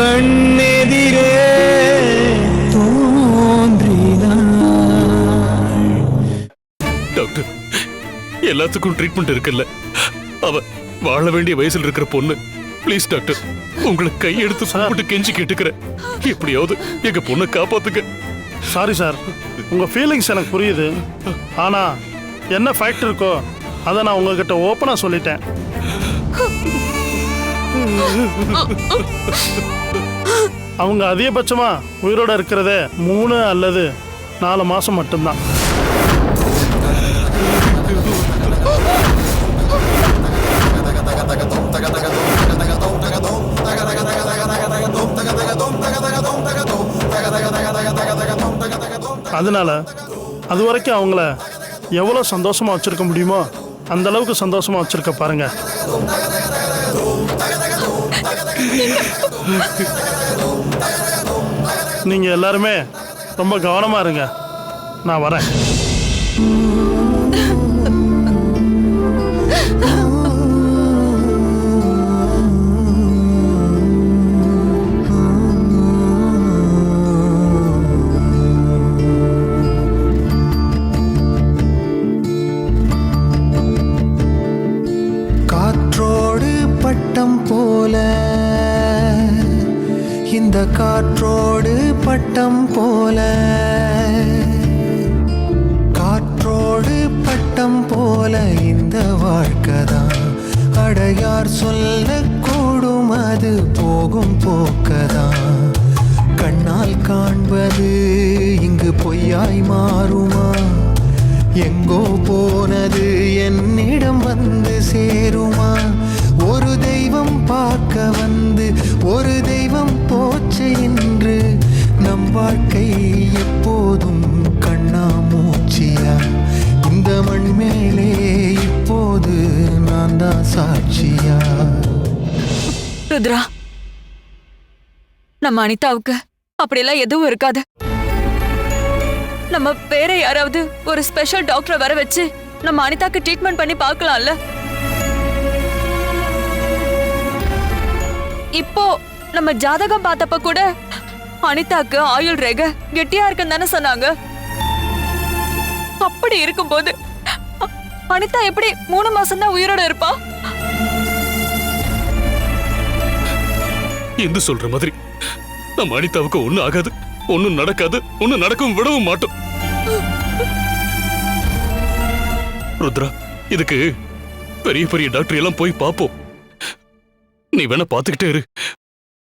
கண்ணெதிரே தோன்றினாள். டாக்டர், எல்லாத்துக்கும் ட்ரீட்மெண்ட் இருக்குல்ல. அவ வாழ வேண்டிய வயசுல இருக்கிற பொண்ணு. ப்ளீஸ் டாக்டர், உங்களை கையெடுத்து சாப்பிட்டு கெஞ்சி கேட்டுக்கிறேன். எப்படியாவது எங்க பொண்ணை காப்பாத்துக்க. சாரி சார், உங்க ஃபீலிங்ஸ் எனக்கு புரியுது. ஆனா என்ன ஃபேக்ட் இருக்கோ அதை நான் உங்ககிட்ட ஓப்பனா சொல்லிட்டேன். அவங்க அதிகபட்சமா உயிரோட இருக்கிறதே 3 அல்லது 4 மாசம் மட்டும்தான். அதனால அது வரைக்கும் அவங்கள எவ்வளோ சந்தோஷமா வச்சிருக்க முடியுமோ அந்த அளவுக்கு சந்தோஷமா வச்சிருக்க பாருங்க. நீங்க எல்லாருமே ரொம்ப கவனமா இருங்க. நான் வரேன். இந்த காற்றோடு பட்டம் போல, காற்றோடு பட்டம் போல இந்த வாழ்க்கைதான். அடையார் சொல்லக்கூடும் அது போகும் போக்கதான். கண்ணால் காண்பது இங்கு பொய்யாய் மாறுமா? எங்கோ போனது என்னிடம் வந்து சேருமா? ஒரு தெய்வம் பார்க்க வந்து ஒரு தெய்வம் போச்சு என்று நம் வாழ்க்கை எப்போதும் கண்ணா மூச்சியா? இந்த மண் மேலே இப்போது நான் தான் சாட்சியா? ருத்ரா, நம்ம அனிதாவுக்கு அப்படியெல்லாம் எதுவும் இருக்காது. நம்ம வேற யாராவது ஒரு ஸ்பெஷல் டாக்டரை வர வச்சு நம்ம அனிதாக்கு ட்ரீட்மெண்ட் பண்ணி பார்க்கலாம்ல. இப்போ நம்ம ஜாதகம் பார்த்தப்ப கூட அனிதாக்கு ஆயுள் ரேகை கெட்டியா இருக்குன்னு தானே சொன்னாங்க. அப்படி இருக்கும்போது அனிதா எப்படி 3 மாசம் தான் உயிரோட இருப்பா? என்று சொல்ற மாதிரி நம்ம அனிதாவுக்கு ஒண்ணும் ஆகாது, ஒண்ணும் நடக்காது, ஒண்ணும் நடக்கும் விடவும் மாட்டோம். ருத்ரா, இதுக்கு பெரிய பெரிய டாக்டர் எல்லாம் போய் பாப்போம். நீ வேணா பாத்துக்கிட்டே இரு.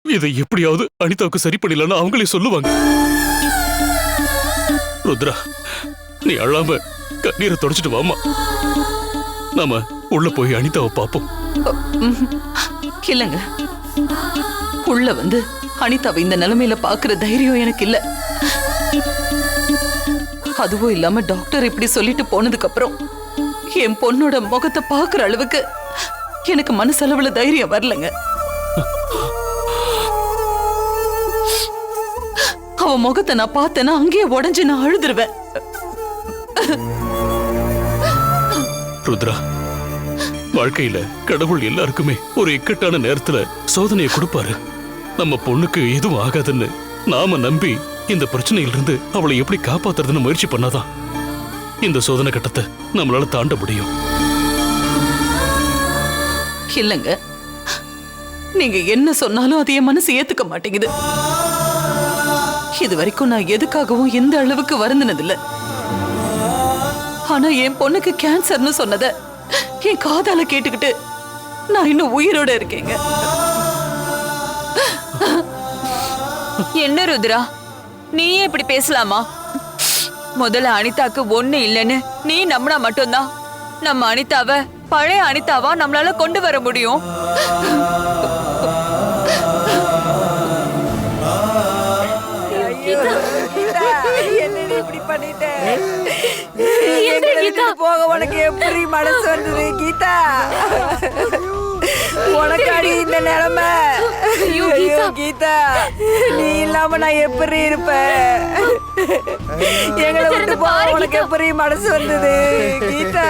இதை எப்படியாவது அனிதாவுக்கு சரி பண்ணிடலன்னு அவங்களே சொல்லுவாங்க. ருத்ரா, நீ அழாம கண்ணீரை தொடச்சிட்டு வாமா. நாம உள்ள போய் அனிதாவை பாப்போம். இல்லங்க, உள்ள வந்து அனிதாவை இந்த நிலைமையில பாக்குற தைரியம் எனக்கு இல்ல. அதுவும் இல்லாம டாக்டர் இப்படி சொல்லிட்டு போனதுக்கு அப்புறம் என் பொண்ணோட முகத்தை பாக்குற அளவுக்கு எனக்கு மனசளவுல தைரியம் வரலங்க. அவ முகத்தை நான் பார்த்தேன்னா அங்கேயே உடஞ்சு நான் அழுதுருவேன். ருத்ரா, வாழ்க்கையில கடவுள் எல்லாருக்குமே ஒரு இக்கட்டான நேரத்துல சோதனையை கொடுப்பாரு. நம்ம பொண்ணுக்கு எதுவும் ஆகாதுன்னு நாம நம்பி இந்த பிரச்சனையிலிருந்து அவளை எப்படி காப்பாத்துறதுன்னு முயற்சி பண்ணாதான் இந்த சோதனை கட்டத்தை நம்மளால தாண்ட முடியும். இல்லங்க, நீங்க என்ன சொன்னாலும் அதை என் மனசு ஏத்துக்க மாட்டேங்குது. இது வரைக்கும் நான் எதுக்காகவும் எந்த அளவுக்கு வருந்தினதில்ல. ஆனா என் பொண்ணுக்கு கேன்சர்னு சொன்னத என் காதால கேட்டுக்கிட்டு நான் இன்னும் உயிரோட இருக்கேங்க. என்ன ருத்ரா, நீயே இப்படி பேசலாமா? முதல்ல அனிதாக்கு ஒண்ணு இல்லைன்னு நீ நம்பினா மட்டும்தான் நம்ம அனிதாவை பழைய அனிதாவா நம்மளால கொண்டு வர முடியும். போக உனக்கு எப்படி மனசு வந்தது கீதா? உனக்காடி இந்த நிலைமை. கீதா, நீ இல்லாம நான் எப்படி இருப்பேன்? எங்களை விட்டு போக உனக்கு எப்படி மனசு வந்தது கீதா?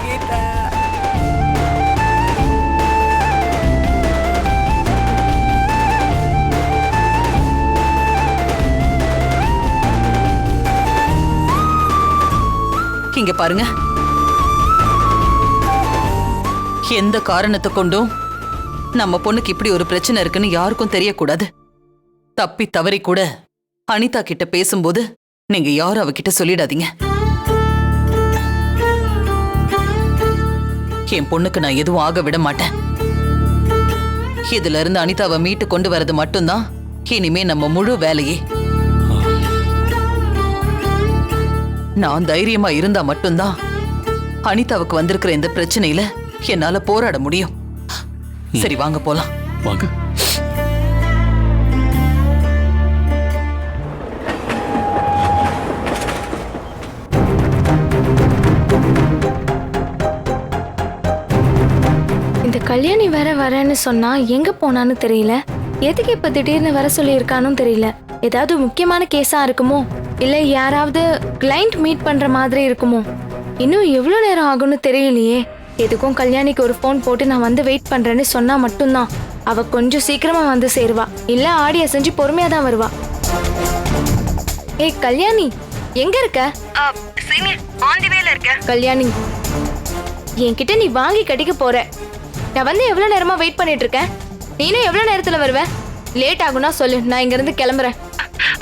கீதா, பாருங்க, எந்த காரணத்தை கொண்டும் நம்ம பொண்ணுக்கு இப்படி ஒரு பிரச்சனை இருக்குன்னு யாருக்கும் தெரியக்கூடாது. தப்பி தவறி கூட அனிதா கிட்ட பேசும்போது நீங்க யாரும் அவகிட்ட சொல்லிடாதீங்க. என் பொண்ணுக்கு நான் எதுவும் ஆக விட மாட்டேன். இதுல இருந்து அனிதாவை மீட்டு கொண்டு வர்றது மட்டும்தான் இனிமே நம்ம முழு வேலையே. நான் தைரியமா இருந்தா மட்டும்தான் அனிதாவுக்கு வந்திருக்கிற இந்த பிரச்சனையில என்னால போராட முடியும். சரி வாங்க போலாம். வாங்க. இந்த கல்யாணி வேற வரேன்னு சொன்னா எங்க போனான்னு தெரியல. எதுக்கு இப்ப திடீர்னு வர சொல்லியிருக்கானும் தெரியல. ஏதாவது முக்கியமான கேஸா இருக்குமோ, இல்ல யாராவது கிளைண்ட் மீட் பண்ற மாதிரி இருக்குமோ. இன்னும் எவ்வளவு நேரம் ஆகும்னு தெரியலையே. எதுக்கும் கல்யாணிக்கு ஒரு ஃபோன் போட்டு நான் வந்து வெயிட் பண்றேன்னு சொன்னா மட்டும்தான் அவ கொஞ்சம் சீக்கிரமா வந்து சேருவா. இல்ல ஆடிய செஞ்சு பொறுமையா தான் வருவா. ஏய் கல்யாணி, எங்க இருக்க? கல்யாணி, என்கிட்ட நீ வாங்கி கட்டிக்க போற. நான் வந்து எவ்வளவு நேரமா வெயிட் பண்ணிட்டு இருக்கேன். நீனும் எவ்வளவு நேரத்துல வருவ? லேட் ஆகும்னா சொல்லு, நான் இங்க இருந்து கிளம்புறேன்.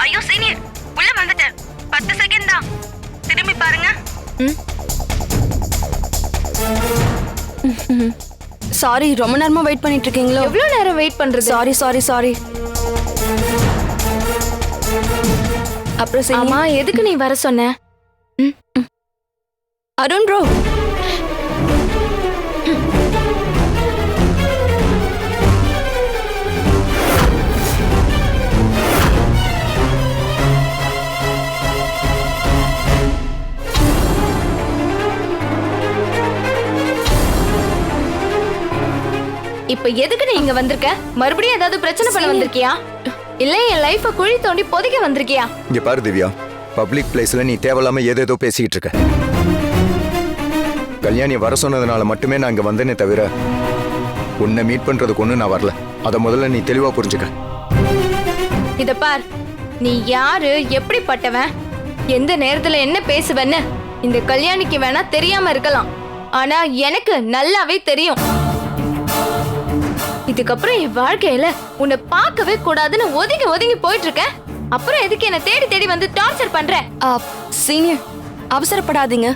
ஐயோ சீனியர், உள்ள வந்துட்டேன். 10 செகண்ட் தான், திரும்பி பாருங்க. சாரி, ரொம்ப நேரமா வெயிட் பண்ணிட்டு இருக்கீங்களோ? எவ்வளவு நேரம் வெயிட் பண்றது? சாரி. அப்புறம் ஆமா, எதுக்கு நீ வர சொன்ன? அருண் ப்ரோ, இப்ப எதுக்கு நீ இங்க வந்திருக்க? மறுபடியும் ஏதாவது பிரச்சனை பண்ண வந்திருக்கியா? இல்ல என் லைஃப குழி தோண்டி புதைக்க வந்திருக்கியா? இங்க பாரு திவ்யா, பப்ளிக் பிளேஸ்ல நீ தேவையில்லாம ஏதேதோ பேசிட்டு இருக்க. கல்யாணி வர சொன்னதுனால மட்டுமே நான் இங்க வந்தேனே தவிர உன்னை மீட் பண்றதுக்கு ஒண்ணு நான் வரல. அத முதல்ல நீ தெளிவா புரிஞ்சுக்க. இத பார், நீ யாரு, எப்படிப்பட்டவன், எந்த நேரத்துல என்ன பேசுவன்னு இந்த கல்யாணிக்கு வேணா தெரியாம இருக்கலாம். ஆனா எனக்கு நல்லாவே தெரியும். இதுக்கப்புறம் என் வாழ்க்கையில உன்னை பார்க்கவே கூடாதுன்னு ஒதுங்கி போயிட்டு இருக்கேன். அப்புறம் எதுக்கு என்ன தேடி தேடி வந்து டார்ச்சர் பண்ற? சீனியர், அவசரப்படாதீங்க.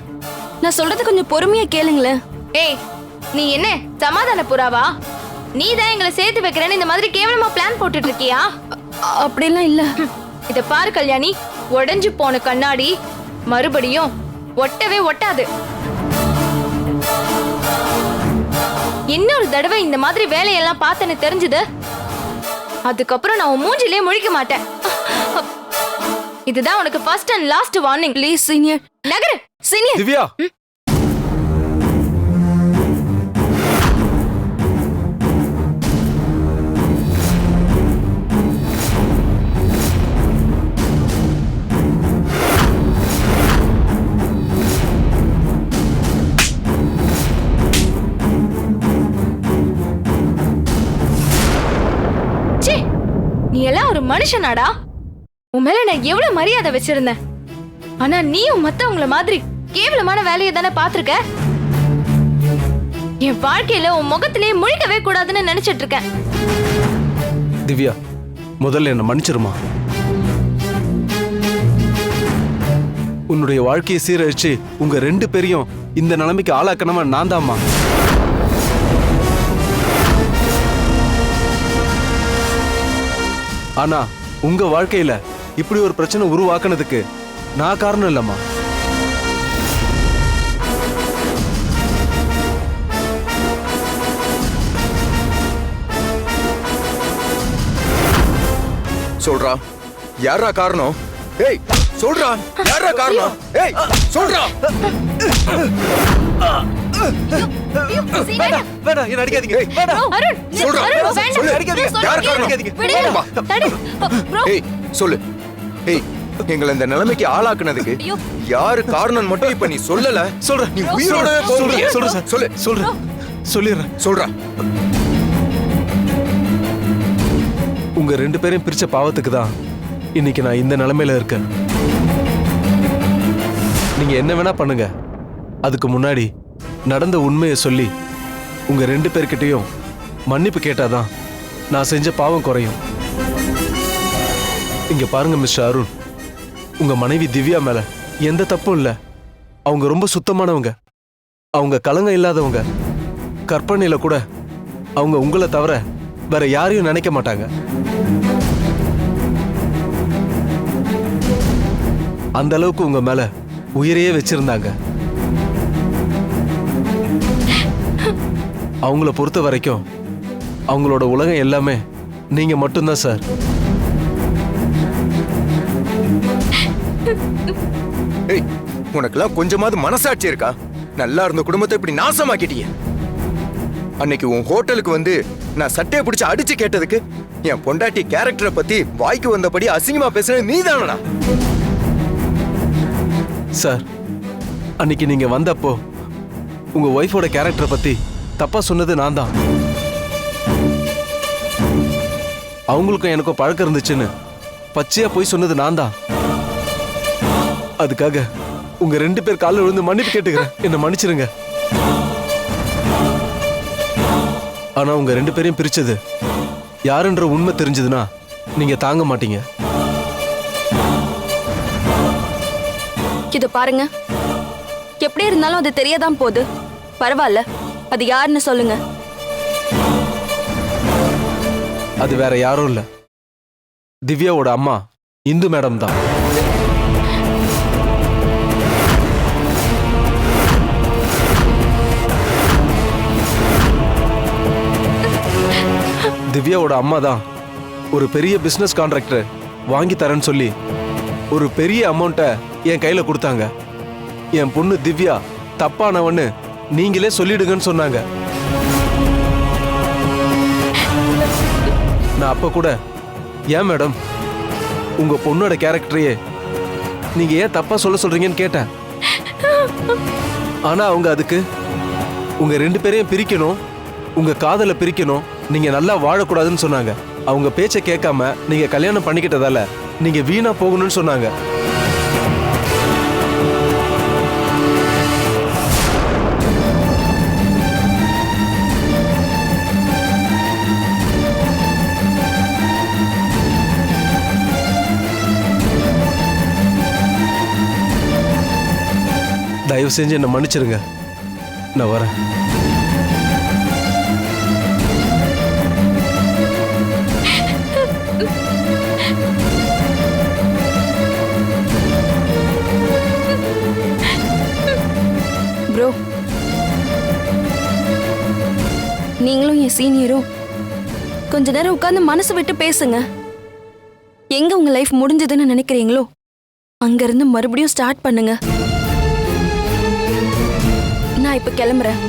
நான் சொல்றது கொஞ்சம் பொறுமையா கேளுங்களேன். ஏய், நீ என்ன சமாதான புறாவா? நீ தான் எங்களை சேர்த்து வைக்கிறேன்னு இந்த மாதிரி கேவலமா பிளான் போட்டுட்டு இருக்கியா? அப்படிலாம் இல்ல. இத பாரு கல்யாணி, உடைஞ்சு போன கண்ணாடி மறுபடியும் ஒட்டவே ஒட்டாது. இன்னொரு தடவை இந்த மாதிரி வேலையெல்லாம் பார்த்தேன்னு தெரிஞ்சது, அதுக்கப்புறம் நான் உன் மூஞ்சிலே முழிக்க மாட்டேன். இதுதான் உனக்கு first and last warning. Please senior. நகரு சீனியர். திவ்யா, நீ எல்லாம் ஒரு மனுஷனாடா? உன் மேல நான் எவ்வளவு மரியாதை வச்சிருந்தேன். ஆனா நீயும் மத்தவங்கள மாதிரி கேவலமான வேலையை தானே பாத்திருக்க. என் வாழ்க்கையில உன் முகத்திலே முழிக்கவே கூடாதுன்னு நினைச்சிட்டு இருக்கேன். திவ்யா, முதல்ல என்ன மன்னிச்சிருமா. உன்னுடைய வாழ்க்கையை சீரழிச்சு உங்க 2 பேரையும் இந்த நிலைமைக்கு ஆளாக்கணுமா நான் தான்மா. ஆனா உங்க வாழ்க்கையில இப்படி ஒரு பிரச்சனை உருவாக்குனதுக்கு நான் காரணம் இல்லம்மா. சொல்றா, யாரா காரணம்? ஏய் சொல்றா, யாரா காரணம்? ஏய் சொல்றா. வேணாம், என்ன அடிக்காதீங்க. வேணாம். சொல்றா, சொல்லு. யார் காரணம்? ஏய் சொல்லு. ஏய், எங்களை இந்த நிலைமைக்கு ஆளாக்குனதுக்கு யாரு காரணம் மட்டும் இப்ப நீ சொல்லல. சொல்ற. நீ உயிரோட சொல்ற சார். சொல்லு. சொல்லிடுறேன். சொல்றா. உங்க 2 பேரையும் பிரிச்ச பாவத்துக்கு தான் இன்னைக்கு நான் இந்த நிலைமையில இருக்கேன். நீங்க என்ன வேணா பண்ணுங்க, அதுக்கு முன்னாடி நடந்த உண்மையை சொல்லி உங்க 2 பேர்கிட்டயும் மன்னிப்பு கேட்டாதான் நான் செஞ்ச பாவம் குறையும். இங்க பாருங்க மிஸ்டர் அருண், உங்க மனைவி திவ்யா மேல எந்த தப்பும் இல்ல. அவங்க ரொம்ப சுத்தமானவங்க, அவங்க கலங்கம் இல்லாதவங்க. கற்பனையில கூட அவங்க உங்களை தவிர வேற யாரையும் நினைக்க மாட்டாங்க. அந்த அளவுக்கு உங்க மேல உயிரையே வச்சிருந்தாங்க. அவங்கள பொறுத்த வரைக்கும் அவங்களோட உலகம் எல்லாமே நீங்க மட்டும்தான் சார். ஏய், உனக்கெல்லாம் கொஞ்சமாவது மனசாட்சி இருக்கா? நல்லா இருந்த குடும்பத்தை இப்படி நாசமாக்கிட்டீங்க. அன்னைக்கு உன் ஹோட்டலுக்கு வந்து நான் சட்டையை பிடிச்சு அடிச்சு கேட்டதுக்கு என் பொண்டாட்டி கேரக்டரை பத்தி வாய்க்கு வந்தபடி அசிங்கமா பேசுறது நீதானடா? சார், அன்னைக்கு நீங்க வந்தப்போ உங்க ஒய்ஃபோட கேரக்டரை பத்தி தப்பா சொன்னது நான் தான். அவங்களுக்கும் எனக்கும் பழக்கம் இருந்துச்சுன்னு பச்சையா போய் சொன்னது நான் தான். அதுக்காக உங்க 2 பேர் காலில் விழுந்து மன்னிப்பு கேட்டுக்கிறேன். என்ன மன்னிச்சிருங்க. ஆனா உங்க 2 பேரையும் பிரிச்சது யாருன்ற உண்மை தெரிஞ்சதுன்னா நீங்க தாங்க மாட்டீங்க. இத பாருங்க, எப்படி இருந்தாலும் அது தெரியாதான் போகுது. பரவாயில்ல, அது யாருன்னு சொல்லுங்க. அது வேற யாரும் இல்ல, திவ்யாவோட அம்மா இந்து மேடம் தான். திவ்யாவோட அம்மா தான் ஒரு பெரிய பிசினஸ் கான்ட்ராக்டர் வாங்கி தரேன்னு சொல்லி ஒரு பெரிய அமௌண்ட்டை என் கையில கொடுத்தாங்க. என் பொண்ணு திவ்யா தப்பானவன்னு நீங்களே சொல்லிடுங்கன்னு சொன்னாங்க. நான் அப்ப கூட, ஏன் மேடம் உங்க பொண்ணோட கேரக்டரையே நீங்க ஏன் தப்பா சொல்றீங்கன்னு கேட்டேன். ஆனா அவங்க அதுக்கு உங்க 2 பேரையும் பிரிக்கணும், உங்க காதலை பிரிக்கணும், நீங்க நல்லா வாழக்கூடாதுன்னு சொன்னாங்க. அவங்க பேச்சை கேட்காம நீங்க கல்யாணம் பண்ணிக்கிட்டதால நீங்க வீணா போகணும்னு சொன்னாங்க. தயவு செஞ்சு என்ன மன்னிச்சிருங்க. நான் வரேன். ப்ரோ, நீங்களும் என் சீனியரும் கொஞ்ச நேரம் உட்கார்ந்து மனசு விட்டு பேசுங்க. எங்க உங்க லைஃப் முடிஞ்சதுன்னு நினைக்கிறீங்களோ அங்க இருந்து மறுபடியும் ஸ்டார்ட் பண்ணுங்க. நான் இப்ப கிளம்புறேன்.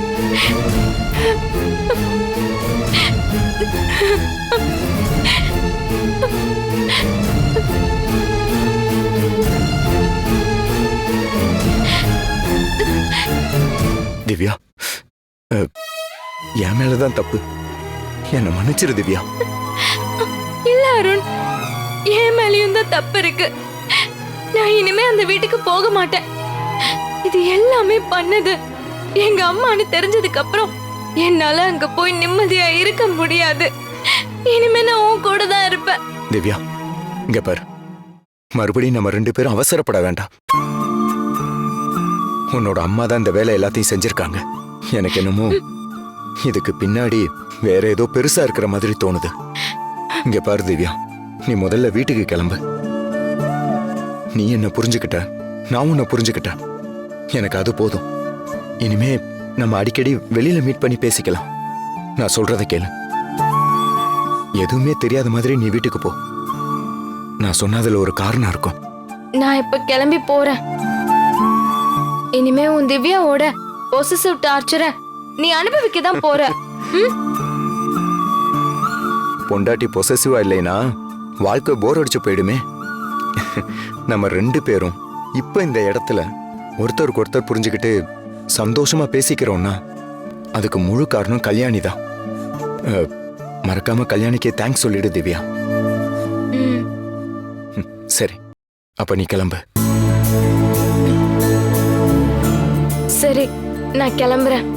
திவ்யா, என் மேலதான் தப்பு. என்ன மன்னிச்சிரு திவ்யா. இல்ல அருண், என் மேலயும் தான் தப்பு இருக்கு. நான் இனிமே அந்த வீட்டுக்கு போக மாட்டேன். இது எல்லாமே பண்ணது எங்க அம்மான்னு தெரிஞ்சதுக்கு அப்புறம் என்னால அங்க போய் நிம்மதியா இருக்க முடியாது. இனிமே நான் உன் கூட தான் இருப்பேன். திவ்யா, இங்க பாரு, மறுபடியும் நம்ம 2 பேரும் அவசரப்பட வேண்டாம். உன்னோட அம்மா தான் இந்த வேலை எல்லாத்தையும் செஞ்சிருக்காங்க. எனக்கு என்னமோ இதுக்கு பின்னாடி வேற ஏதோ பெருசா இருக்கிற மாதிரி தோணுது. இங்க பாரு திவ்யா, நீ முதல்ல வீட்டுக்கு கிளம்பு. நீ என்ன புரிஞ்சுக்கிட்ட, நான் உன்னை புரிஞ்சுக்கிட்டேன். எனக்கு அது போதும். இனிமே நம்ம அடிக்கடி வெளியில மீட் பண்ணி பேசிக்கலாம். நான் சொல்றதை கேளு. எதுவுமே தெரியாத மாதிரி நீ வீட்டுக்கு போ. நான் சொன்னதுல ஒரு காரணம் இருக்கும். நான் இப்ப கிளம்பி போறேன். இனிமே உன் திவ்யாவோட பொசசிவ் டார்ச்சரை நீ அனுபவிக்க தான் போற. பொண்டாட்டி பொசசிவா இல்லைனா வாழ்க்கை போர் அடிச்சு போயிடுமே. நம்ம 2 பேரும் இப்ப இந்த இடத்துல ஒருத்தருக்கு ஒருத்தர் புரிஞ்சுக்கிட்டு சந்தோஷமா பேசிக்கிறோம்னா அதுக்கு முழு காரணம் கல்யாணி தான். மறக்காம கல்யாணிக்கே தேங்க்ஸ் சொல்லிடு திவ்யா. சரி, அப்ப நீ கிளம்பு. சரி நான் கிளம்புறேன்.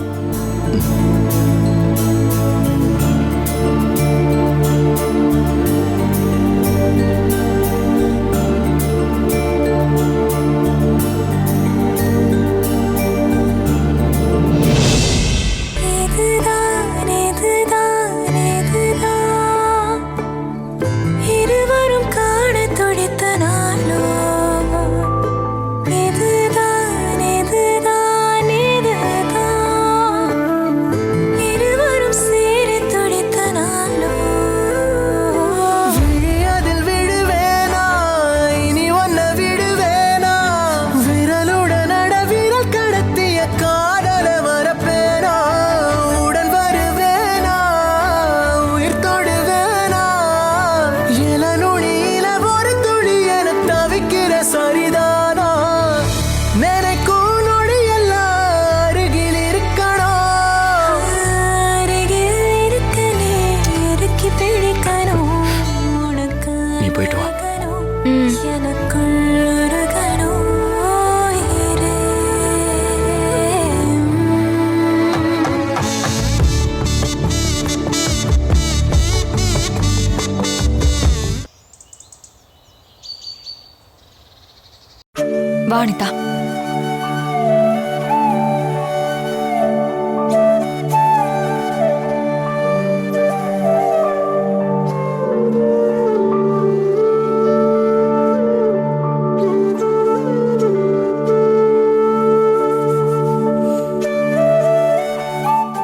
விழியதில் விடுவேனா இனி ஒன்ன விடுவேனா விரலுடன் விரல் கடத்திய காதல மறப்பேனா உடன் வருவேனா உயிர் தொடுவேனா இள நுனியில ஒரு துளி என தவிக்கிற சரிதானா நினைக்கும் நொடி எல்லாம் அருகில் இருக்கணும் நீ போயிட்டு வா வா அனிதா.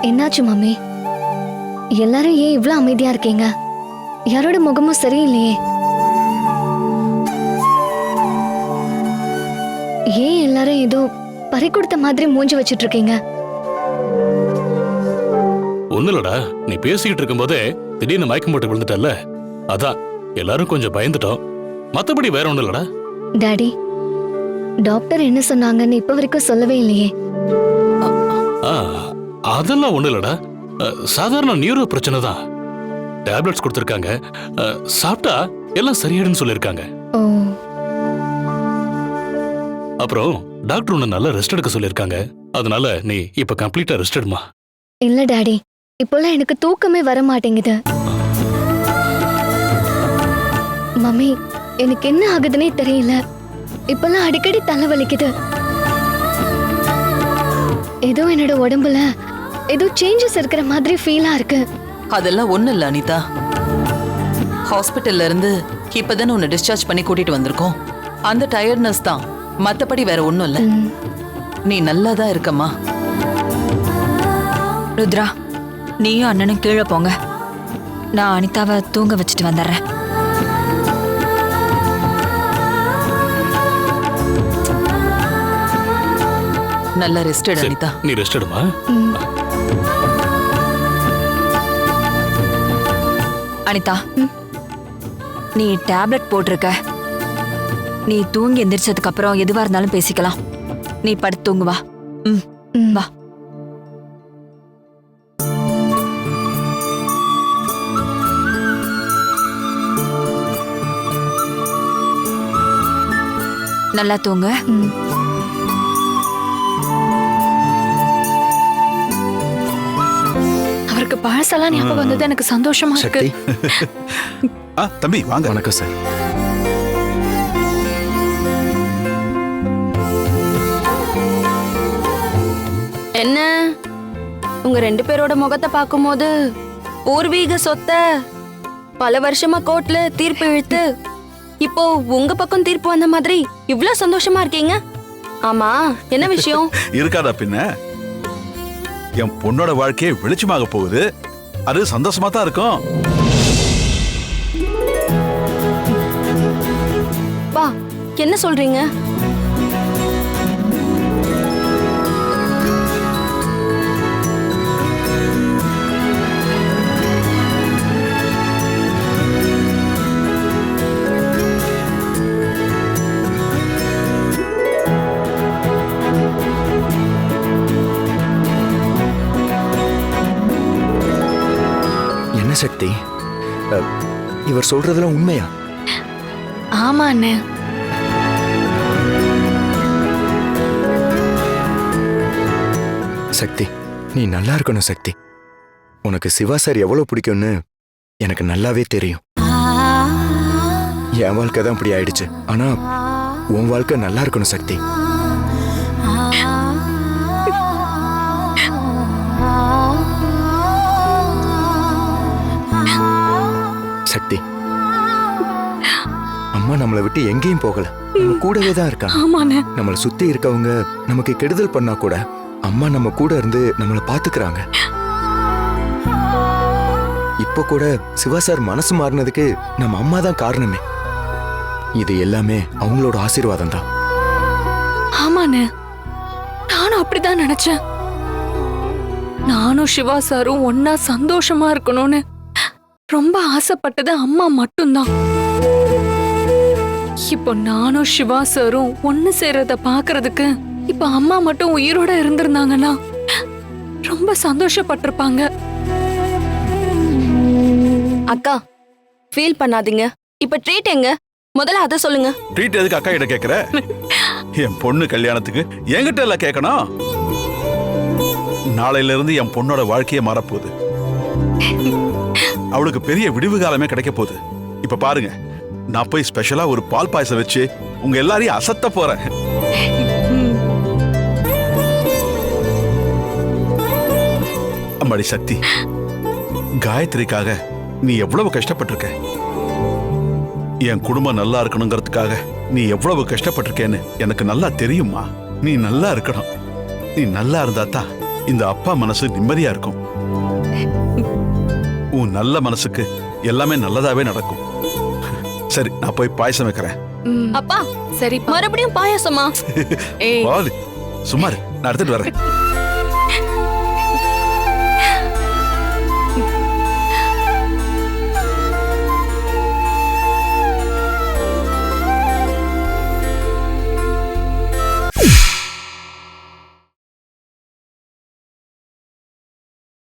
என்னாச்சு மம்மி? எல்லாரும் ஏன் இவ்ளோ அமைதியா இருக்கீங்க? யாரோட முகமும் சரியில்லையே. ஏன் எல்லாரும் ஏதோ பறி கொடுத்த மாதிரி மூஞ்சி வச்சிட்டு இருக்கீங்க? ஒண்ணு இல்லடா, நீ பேசிக்கிட்டு இருக்கும்போதே திடீர்னு மயக்கம் போட்டு விழுந்துட்டல்ல, அதான் எல்லாரும் கொஞ்சம் பயந்துட்டோம். மத்தபடி வேற ஒண்ணு இல்லடா. டாடி, டாக்டர் என்ன சொன்னாங்கன்னு இப்ப வரைக்கும் சொல்லவே இல்லையே. ஆ, அதெல்லாம் ஒண்ணு இல்லடா. சாதாரண நியூரோ பிரச்சனை தான். டேப்லெட்ஸ் கொடுத்துருக்காங்க, சாப்பிட்டா எல்லாம் சரியாயிடுன்னு சொல்லியிருக்காங்க. ஓ, அப்புறம் டாக்டர் உன்னை நல்லா ரெஸ்ட் எடுக்க சொல்லியிருக்காங்க. அதனால நீ இப்ப கம்ப்ளீட்டா ரெஸ்ட் எடுமா. இல்ல டாடி, இப்போல்லாம் எனக்கு தூக்கமே வர மாட்டேங்குது. மம்மி, எனக்கு என்ன ஆகுதுன்னே தெரியல. இப்பெல்லாம் அடிக்கடி தலை வலிக்குது. ஏதோ என்னோட உடம்புல ஏதோ சேஞ்சஸ் இருக்கிற மாதிரி ஃபீலா இருக்கு. அதெல்லாம் ஒண்ணும் இல்ல அனிதா. ஹாஸ்பிட்டல்ல இருந்து இப்பதானே உன்னை டிஸ்சார்ஜ் பண்ணி கூட்டிட்டு வந்திருக்கோம். அந்த டயர்ட்னஸ் தான், மத்தபடி வேற ஒண்ணும் இல்ல. நீ நல்லா தான் இருக்கம்மா. ருத்ரா, நீயும் அண்ணனும் கீழே போங்க. நான் அனிதாவை தூங்க வச்சுட்டு வந்துடுறேன். நல்லா ரெஸ்ட் எடு சரி, அனிதா. நீ ரெஸ்ட் எடுமா. அனிதா, நீ டேப்லெட் போட்டிருக்க. நீ தூங்கி எந்திரிச்சதுக்கு அப்புறம் எதுவா இருந்தாலும் பேசிக்கலாம். நீ படுத்து தூங்கு வா. வா. நல்லா தூங்க. அவருக்கு பழசெல்லாம் ஞாபகம் வந்தது எனக்கு சந்தோஷமா இருக்கு. சக்தி, தம்பி வாங்க. வணக்கம் சார். என்ன, உங்க ரெண்டு பேரோட முகத்தை பார்க்கும்போது பூர்வீக சொத்தை பல வருஷமா கோர்ட்ல தீர்ப்பு இழுத்து இப்போ உங்க பக்கம் தீர்ப்பு வந்த மாதிரி இவ்ளோ சந்தோஷமா இருக்கீங்க. ஆமா, என்ன விஷயம்? இருக்காதா பின்ன, என் பொண்ணோட வாழ்க்கையே வெளிச்சமாக போகுது. அது சந்தோஷமா தான் இருக்கும். பா, என்ன சொல்றீங்க? என்ன சக்தி, இவர் சொல்றதெல்லாம் உண்மையா? ஆமா அண்ணே. சக்தி, நீ நல்லா இருக்கணும் சக்தி. உனக்கு சிவா சார் எவ்வளவு பிடிக்கும்னு எனக்கு நல்லாவே தெரியும். என் வாழ்க்கை தான் இப்படி ஆயிடுச்சு. ஆனா உன் வாழ்க்கை நல்லா இருக்கணும் சக்தி. சக்தி, அம்மா நம்மளை விட்டு எங்கேயும் போகல, நம்ம கூடவே தான் இருக்காங்க. நம்மளை சுத்தி இருக்கவங்க நமக்கு கெடுதல் பண்ணா கூட அம்மா நம்ம கூட இருந்து நம்மளை பாத்துக்கிறாங்க. இப்ப கூட சிவா சார் மனசு மாறினதுக்கு நம்ம அம்மா தான் காரணமே. இது எல்லாமே அவங்களோட ஆசீர்வாதம் தான். ஆமாண்ணே, நானும் அப்படிதான் நினைச்சேன். நானும் சிவா சாரும் ஒன்னா சந்தோஷமா இருக்கணும்னு ரொம்ப ஆசைப்பட்டது அம்மா மட்டும்தான். இப்போ நானும் சிவா சாரும் ஒன்னு சேர்றத பாக்குறதுக்கு இப்ப அம்மா மட்டும் உயிரோட இருந்திருந்தாங்கன்னா ரொம்ப சந்தோஷப்பட்டிருப்பாங்க. அக்கா, ஃபீல் பண்ணாதீங்க. இப்ப ட்ரீட் எங்க? முதல்ல அத சொல்லுங்க. ட்ரீட் எதுக்கு அக்கா கிட்ட கேக்குற? என் பொண்ணு கல்யாணத்துக்கு என்கிட்ட எல்லாம் கேட்கணும். நாளையில இருந்து என் பொண்ணோட வாழ்க்கையே மாறப்போகுது. அவளுக்கு பெரிய விடிவு காலமே கிடைக்க போகுது. இப்ப பாருங்க, நான் போய் ஸ்பெஷலா ஒரு பால் பாயசம் வச்சு உங்க எல்லாரையும் அசத்த போறேன். அம்மாடி சக்தி, காயத்ரிக்காக நீ எவ்வளவு கஷ்டப்பட்டிருக்க. என் குடும்பம் நல்லா இருக்கணுங்கிறதுக்காக நீ எவ்வளவு கஷ்டப்பட்டிருக்கேன்னு எனக்கு நல்லா தெரியுமா. நீ நல்லா இருக்கணும். நீ நல்லா இருந்தா தான் இந்த அப்பா மனசு நிம்மதியா இருக்கும். உன் நல்ல மனசுக்கு எல்லாமே நல்லதாவே நடக்கும். சரி, நான் போய் பாயசம் வைக்கிறேன். அப்பா, சரி, மறுபடியும் பாயாசமா? சுமார் நான் எடுத்துட்டு வரேன்.